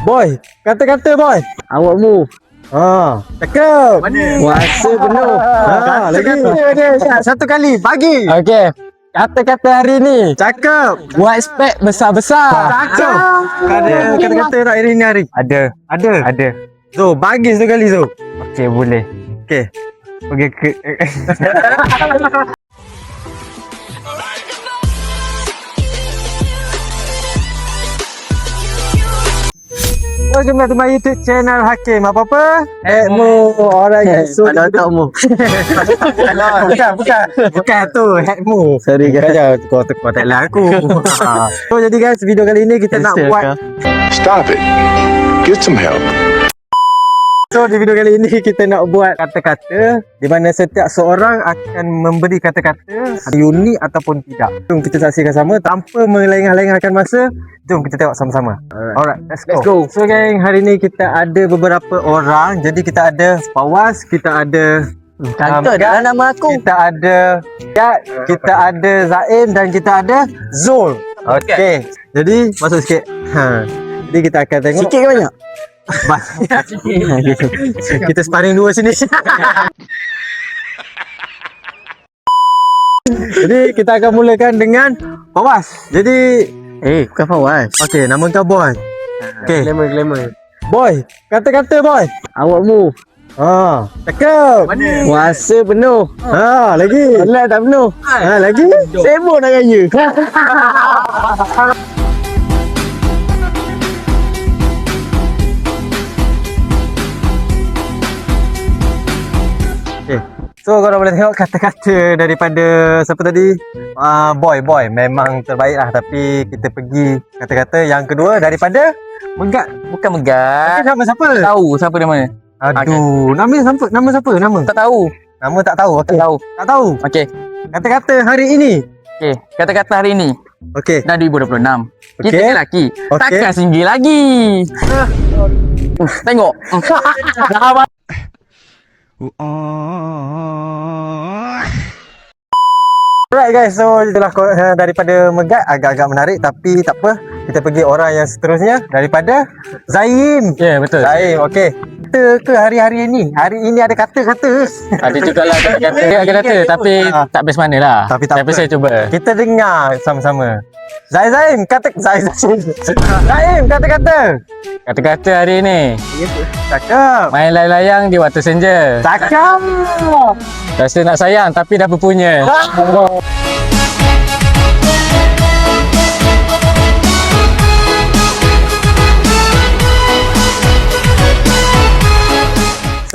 Boy, kata-kata boy. Awakmu. Cakap. Puasa penuh. Lagi. Satu kali, bagi. Okey. Kata-kata hari ni. Cakap. Buat spek besar-besar. Cakap. Ada kata-kata tak hari ni hari? Ada. Ada. So, bagi satu kali so. Okey, boleh. Okey. Pergi ke Welcome back to my YouTube channel Hakim. Apa-apa? Hackmu orang yang Ada otakmu. Bukan tu hackmu. Sorry guys. Jangan kau tak lah aku. So jadi guys, video kali ni kita nak buat. Stop it. Get some help. So di video kali ini kita nak buat kata-kata di mana setiap seorang akan memberi kata-kata unik ataupun tidak. Jom kita saksikan sama tanpa melengah-lengahkan masa. Jom kita tengok sama-sama. Alright, let's go. So gang, hari ni kita ada beberapa orang. Jadi kita ada Fawaz, kita ada Kata dah nama aku. kita ada Yat, kita ada Zaim dan kita ada Zul. Okey. Jadi masuk sikit. Jadi kita akan tengok Sikit ke banyak? kita sparring dua sini. Jadi kita akan mulakan dengan Fawaz. Jadi Bukan Fawaz. okey, nama kau Boy. Okey. Glamour. Boy, kata-kata Boy. Awakmu. Cakap. Puasa penuh. Lagi. Alah tak penuh. Lagi. Sibuk nak raya. Okay. So korang boleh tengok kata-kata daripada siapa tadi? Boy. Memang terbaik lah. Tapi kita pergi kata-kata yang kedua daripada Megat. Bukan Megat. Nama siapa? Tahu siapa dia mana? Aduh, nama siapa? Nama siapa? Nama? Tak tahu. Nama tak tahu. Okey. Tahu. Tak tahu. Okey. Kata-kata hari ini. Okey. Kata-kata hari ni. Okey. Dah 2026. Kita Okey. lelaki. Okey. Takkan singgih lagi. Tengok. Alright guys, so itulah daripada Megat, agak-agak menarik tapi tak apa. Kita pergi orang yang seterusnya daripada Zaim. Ya, betul. Zaim, okey. Kata ke hari-hari ini? Hari ini ada kata-kata. Ada jugalah kata-kata. Dia ada kata tapi tak best mana lah. Tapi tak apa. saya cuba. Kita dengar sama-sama. Zaim, Zaim, kata-kata. Kata-kata hari ni. Cakap. Main layang-layang di waktu senja. Cakap. Rasa nak sayang tapi dah berpunya.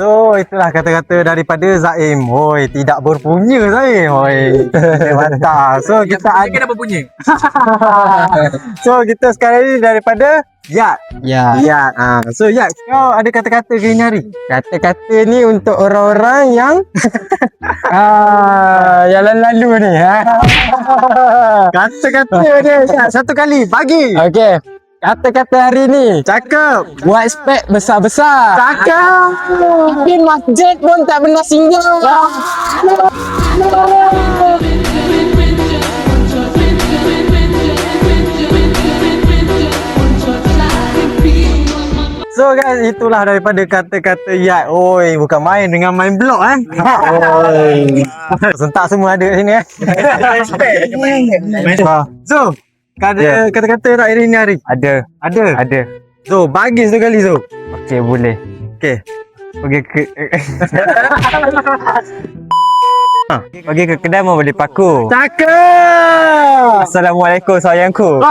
So itulah kata-kata daripada Zaim. Oi, tidak berpunya Zaim. Oi. Mantap. So kita ada dah berpunya. So kita sekarang ni daripada Yat. Ya. Yat. So Yat, kau ada kata-kata ke ini hari? Kata-kata ni untuk orang-orang yang yang lalu ni. Kata-kata dia Yat, satu kali bagi. Okey. Kata-kata hari ni. Cakap. Buat spek besar-besar. Cakap. Tapi masjid pun tak pernah singgah. So guys, itulah daripada kata-kata Yat. Oi, bukan main dengan main blok Oi. Sentak semua ada kat sini So, kata-kata tak hari ni hari? Ada. So, bagi satu kali so. Okey, boleh. Okey. Pergi ke kedai mau beli paku. Cakap. Assalamualaikum sayangku.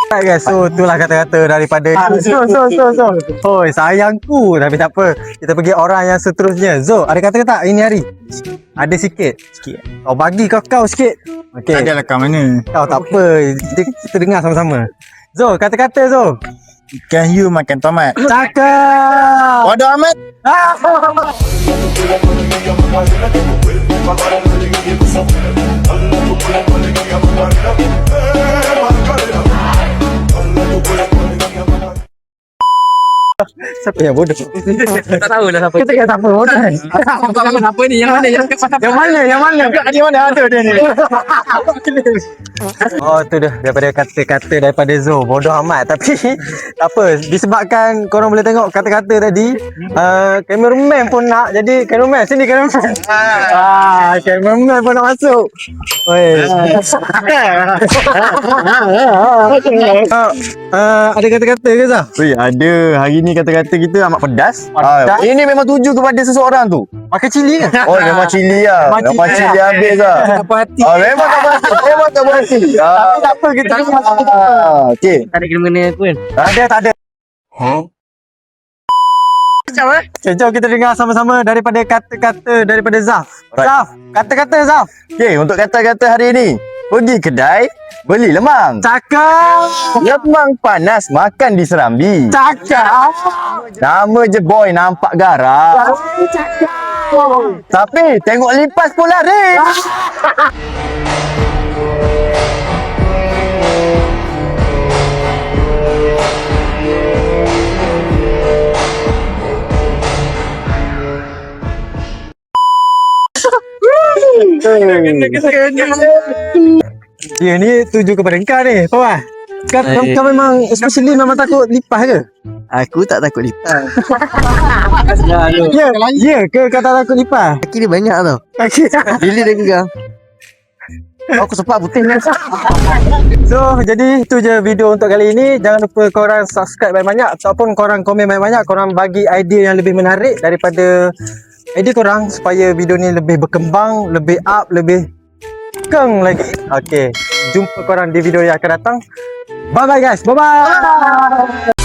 Alright guys, so itulah kata-kata daripada So Hoi, sayangku. Tapi tak apa, kita pergi orang yang seterusnya. Zo, ada kata-kata tak ini hari? Ada sikit. Kau bagi kau sikit. Okey. Ada lah kat mana? Kau tak apa, kita dengar sama-sama. Zo, kata-kata Zo. Ikan hiu makan tomat. Cakap. Bodoh amat. Siapa yang bodoh? Tak tahu lah siapa. Kita kata apa bodoh kan? Apa ni? Yang mana? Yang mana? Yang mana? Di mana ada dia ni? Oh tu dah daripada kata-kata daripada Zo. Bodoh amat. Tapi tak apa. Disebabkan korang boleh tengok kata-kata tadi, cameraman pun nak. Jadi cameraman sini cameraman. Cameraman pun nak masuk. Oi. Ada kata-kata ke Zah? Weh, ada. Hari ni kata-kata kita amat pedas. Pedas? Ini memang tuju kepada seseorang tu. Makan cili kan? Oh, memang cili lah. Memang Memang cili cili habis lah. Apa hati? Memang tak berhenti. Memang tak berhenti. Tapi tak apa kita Okey. Tak ada kena-mena pun. tak ada. Okay, jom kita dengar sama-sama daripada kata-kata daripada Zaf. Alright. Zaf, kata-kata Zaf. Okey, untuk kata-kata hari ni. Pergi kedai, beli lemang. Cakap. Lemang panas makan di Serambi. Cakap. Nama je boy nampak garang. Tapi tengok lipas pun lari. Dia ni tuju kepada engkau ni, kawan. Kau memang especially memang takut lipas ke? Aku tak takut lipas. Ya ke kau tak takut lipas? Kaki dia banyak tau. Bila dia gegang. Aku sempat putih. So, jadi itu je video untuk kali ini. Jangan lupa korang subscribe banyak-banyak ataupun korang komen banyak-banyak. Korang bagi idea yang lebih menarik daripada idea korang supaya video ni lebih berkembang, lebih up, lebih keng lagi. Okay, jumpa korang di video yang akan datang. Bye-bye guys. Bye-bye.